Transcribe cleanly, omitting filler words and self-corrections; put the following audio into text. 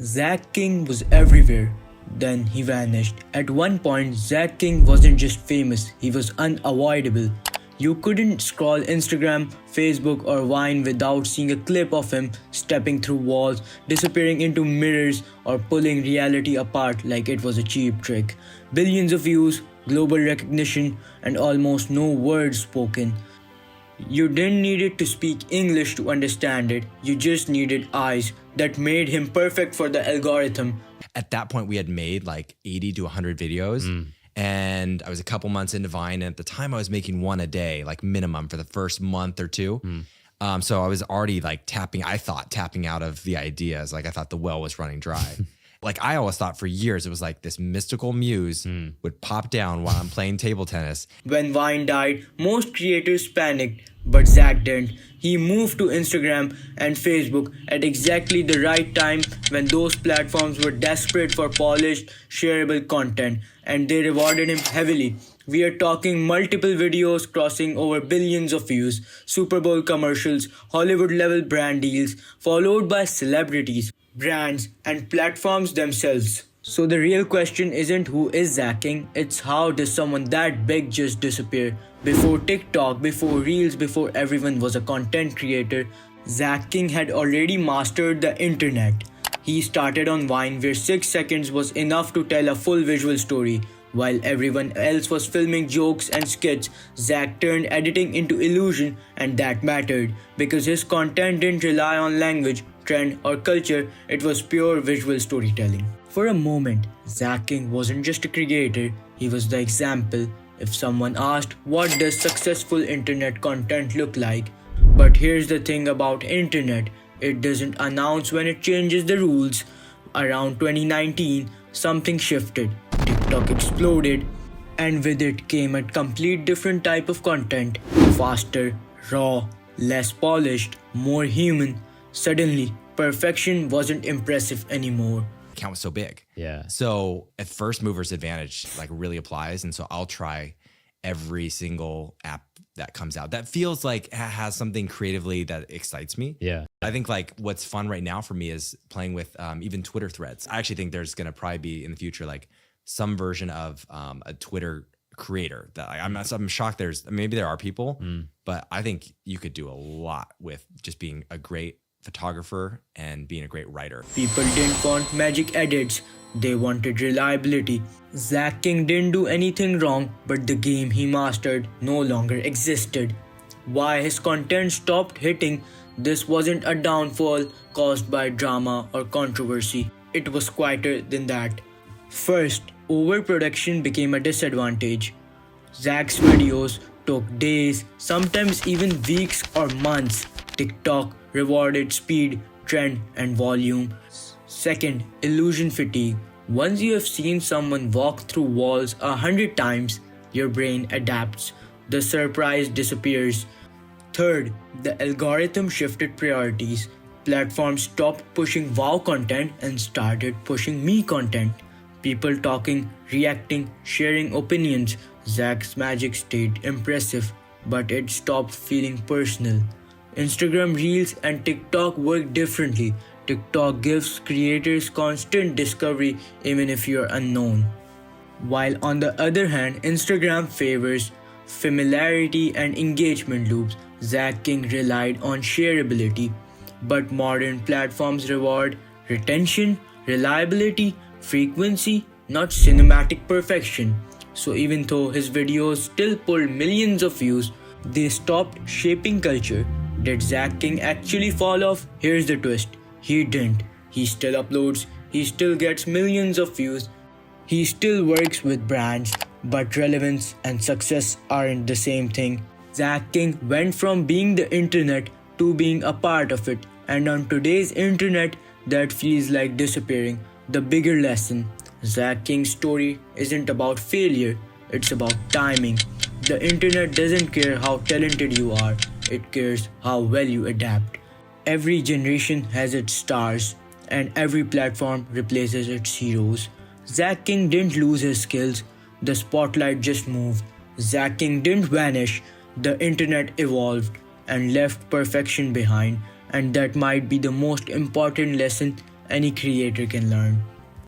Zach King was everywhere. Then he vanished. At one point, Zach King wasn't just famous, he was unavoidable. You couldn't scroll Instagram, Facebook, or Vine without seeing a clip of him stepping through walls, disappearing into mirrors, or pulling reality apart like it was a cheap trick. Billions of views, global recognition, and almost no words spoken. You didn't need it to speak English to understand it, you just needed eyes that made him perfect for the algorithm. At that point, we had made like 80 to 100 videos. And I was a couple months into Vine. And at the time, I was making one a day, like minimum for the first month or two. So I was already like tapping out of the ideas. Like I thought the well was running dry. Like I always thought for years, it was like this mystical muse would pop down while I'm playing table tennis. When Vine died, most creators panicked, but Zach didn't. He moved to Instagram and Facebook at exactly the right time when those platforms were desperate for polished, shareable content, and they rewarded him heavily. We are talking multiple videos crossing over billions of views, Super Bowl commercials, Hollywood level brand deals, followed by celebrities, brands, and platforms themselves. So the real question isn't who is Zach King, it's how does someone that big just disappear? Before TikTok, before Reels, before everyone was a content creator, Zach King had already mastered the internet. He started on Vine where 6 seconds was enough to tell a full visual story. While everyone else was filming jokes and skits, Zach turned editing into illusion, and that mattered because his content didn't rely on language, trend, or culture, it was pure visual storytelling. For a moment, Zach King wasn't just a creator, he was the example. If someone asked, what does successful internet content look like? But here's the thing about internet, it doesn't announce when it changes the rules. Around 2019, something shifted. TikTok exploded, and with it came a complete different type of content. Faster, raw, less polished, more human. Suddenly, perfection wasn't impressive anymore. Account was so big. Yeah. So at first movers advantage like really applies. And so I'll try every single app that comes out that feels like has something creatively that excites me. Yeah. I think like what's fun right now for me is playing with even Twitter threads. I actually think there's going to probably be in the future like some version of a Twitter creator that I'm shocked maybe there are people, but I think you could do a lot with just being a great photographer and being a great writer. People didn't want magic edits, they wanted reliability. Zach King didn't do anything wrong, but the game he mastered no longer existed. Why his content stopped hitting, this wasn't a downfall caused by drama or controversy. It was quieter than that. First, overproduction became a disadvantage. Zach's videos took days, sometimes even weeks or months. TikTok rewarded speed, trend, and volume. Second, illusion fatigue. Once you have seen someone walk through walls 100 times, your brain adapts. The surprise disappears. Third, the algorithm shifted priorities. Platforms stopped pushing wow content and started pushing me content. People talking, reacting, sharing opinions. Zach's magic stayed impressive, but it stopped feeling personal. Instagram Reels and TikTok work differently. TikTok gives creators constant discovery even if you're unknown. While on the other hand, Instagram favors familiarity and engagement loops. Zach King relied on shareability, but modern platforms reward retention, reliability, frequency, not cinematic perfection. So even though his videos still pulled millions of views, they stopped shaping culture. Did Zach King actually fall off? Here's the twist. He didn't. He still uploads, he still gets millions of views, he still works with brands, but relevance and success aren't the same thing. Zach King went from being the internet to being a part of it, and on today's internet, that feels like disappearing. The bigger lesson, Zach King's story isn't about failure, it's about timing. The internet doesn't care how talented you are, it cares how well you adapt. Every generation has its stars, and every platform replaces its heroes. Zach King didn't lose his skills, the spotlight just moved. Zach King didn't vanish, the internet evolved and left perfection behind, and that might be the most important lesson any creator can learn.